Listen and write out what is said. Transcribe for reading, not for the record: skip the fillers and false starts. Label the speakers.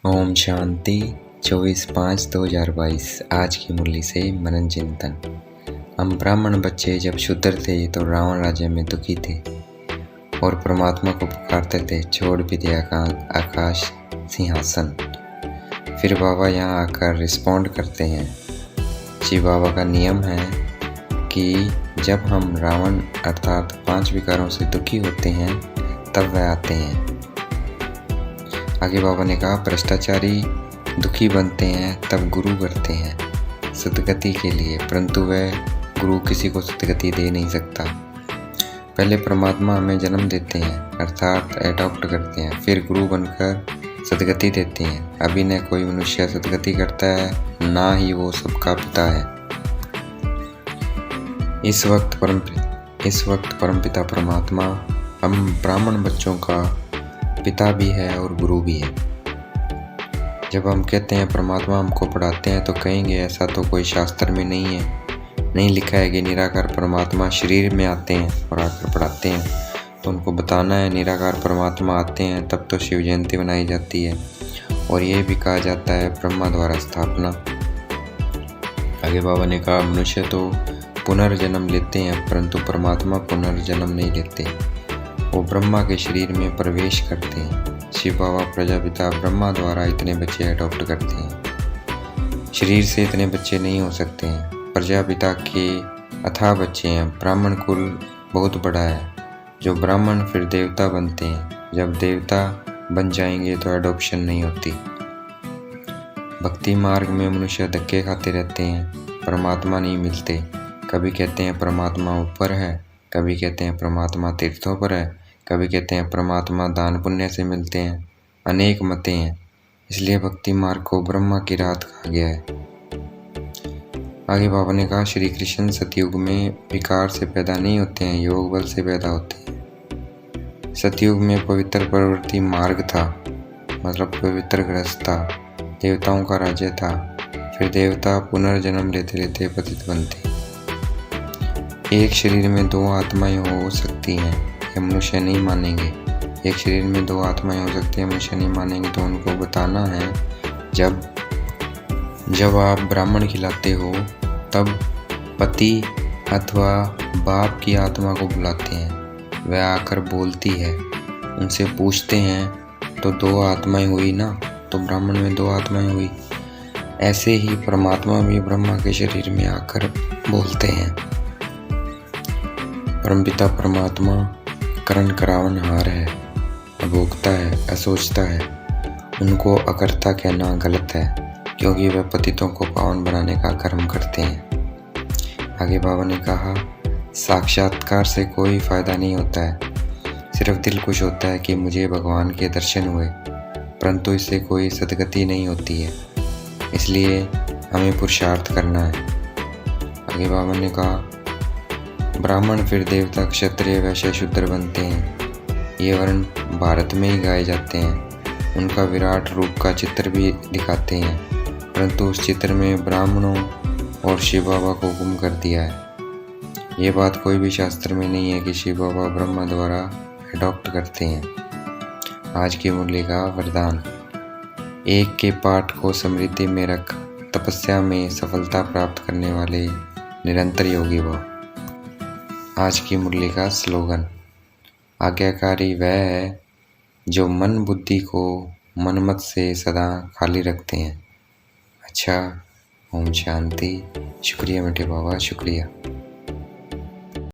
Speaker 1: ओम शांति 24/5/2022। आज की मुरली से मनन चिंतन। हम ब्राह्मण बच्चे जब शुद्र थे तो रावण राज्य में दुखी थे और परमात्मा को पुकारते थे, छोड़ भी दिया आकाश सिंहासन। फिर बाबा यहाँ आकर रिस्पॉन्ड करते हैं। शिव बाबा का नियम है कि जब हम रावण अर्थात 5 विकारों से दुखी होते हैं तब वह आते हैं। आगे बाबा ने कहा, भ्रष्टाचारी दुखी बनते हैं तब गुरु करते हैं सदगति के लिए, परंतु वह गुरु किसी को सदगति दे नहीं सकता। पहले परमात्मा हमें जन्म देते हैं अर्थात एडॉप्ट करते हैं, फिर गुरु बनकर सदगति देते हैं। अभी न कोई मनुष्य सदगति करता है, ना ही वो सबका पिता है। इस वक्त परमपिता परमात्मा हम ब्राह्मण बच्चों का पिता भी है और गुरु भी है। जब हम कहते हैं परमात्मा हमको पढ़ाते हैं तो कहेंगे ऐसा तो कोई शास्त्र में नहीं लिखा है कि निराकार परमात्मा शरीर में आते हैं और आकर पढ़ाते हैं। तो उनको बताना है निराकार परमात्मा आते हैं तब तो शिव जयंती मनाई जाती है और ये भी कहा जाता है ब्रह्मा द्वारा स्थापना। आगे बाबा ने कहा, मनुष्य तो पुनर्जन्म लेते हैं परंतु परमात्मा पुनर्जन्म नहीं लेते, वो ब्रह्मा के शरीर में प्रवेश करते हैं। शिव बाबा प्रजापिता ब्रह्मा द्वारा इतने बच्चे अडॉप्ट करते हैं। शरीर से इतने बच्चे नहीं हो सकते हैं, प्रजापिता के अथाह बच्चे हैं। ब्राह्मण कुल बहुत बड़ा है, जो ब्राह्मण फिर देवता बनते हैं। जब देवता बन जाएंगे तो अडॉप्शन नहीं होती। भक्ति मार्ग में मनुष्य धक्के खाते रहते हैं, परमात्मा नहीं मिलते। कभी कहते हैं परमात्मा ऊपर है, कभी कहते हैं परमात्मा तीर्थों पर है, कभी कहते हैं परमात्मा दान पुण्य से मिलते हैं। अनेक मतें हैं, इसलिए भक्ति मार्ग को ब्रह्मा की रात कहा गया है। आगे बाबा ने कहा, श्री कृष्ण सतयुग में विकार से पैदा नहीं होते हैं, योग बल से पैदा होते हैं। सतयुग में पवित्र प्रवृत्ति मार्ग था, मतलब पवित्र ग्रस्त था, देवताओं का राज्य था। फिर देवता पुनर्जन्म लेते लेते पतित बनते। एक शरीर में 2 आत्माएं हो सकती हैं, ये मनुष्य नहीं मानेंगे। एक शरीर में 2 आत्माएं हो सकती हैं, मनुष्य नहीं मानेंगे। तो उनको बताना है, जब आप ब्राह्मण खिलाते हो तब पति अथवा बाप की आत्मा को बुलाते हैं, वह आकर बोलती है। उनसे पूछते हैं तो 2 आत्माएं हुई ना, तो ब्राह्मण में 2 आत्माएं हुई। ऐसे ही परमात्मा भी ब्रह्मा के शरीर में आकर बोलते हैं। परमपिता परमात्मा करण करावनहार है, अभोक्ता है, असोचता है। उनको अकर्ता कहना गलत है, क्योंकि वह पतितों को पावन बनाने का कर्म करते हैं। आगे बाबा ने कहा, साक्षात्कार से कोई फायदा नहीं होता है, सिर्फ दिल खुश होता है कि मुझे भगवान के दर्शन हुए, परंतु इससे कोई सदगति नहीं होती है। इसलिए हमें पुरुषार्थ करना है। आगे बाबा ने कहा, ब्राह्मण फिर देवता क्षत्रिय वैश्य शूद्र बनते हैं। ये वर्ण भारत में ही गाए जाते हैं। उनका विराट रूप का चित्र भी दिखाते हैं, परंतु उस चित्र में ब्राह्मणों और शिव बाबा को गुम कर दिया है। ये बात कोई भी शास्त्र में नहीं है कि शिव बाबा ब्रह्मा द्वारा अडॉप्ट करते हैं। आज की मुरली का वरदान, एक के पाठ को समृद्धि में रख, तपस्या में सफलता प्राप्त करने वाले निरंतर योगी भव। आज की मुरली का स्लोगन, आज्ञाकारी वह है जो मन बुद्धि को मनमत से सदा खाली रखते हैं। अच्छा, ओम शांति। शुक्रिया मीठे बाबा, शुक्रिया।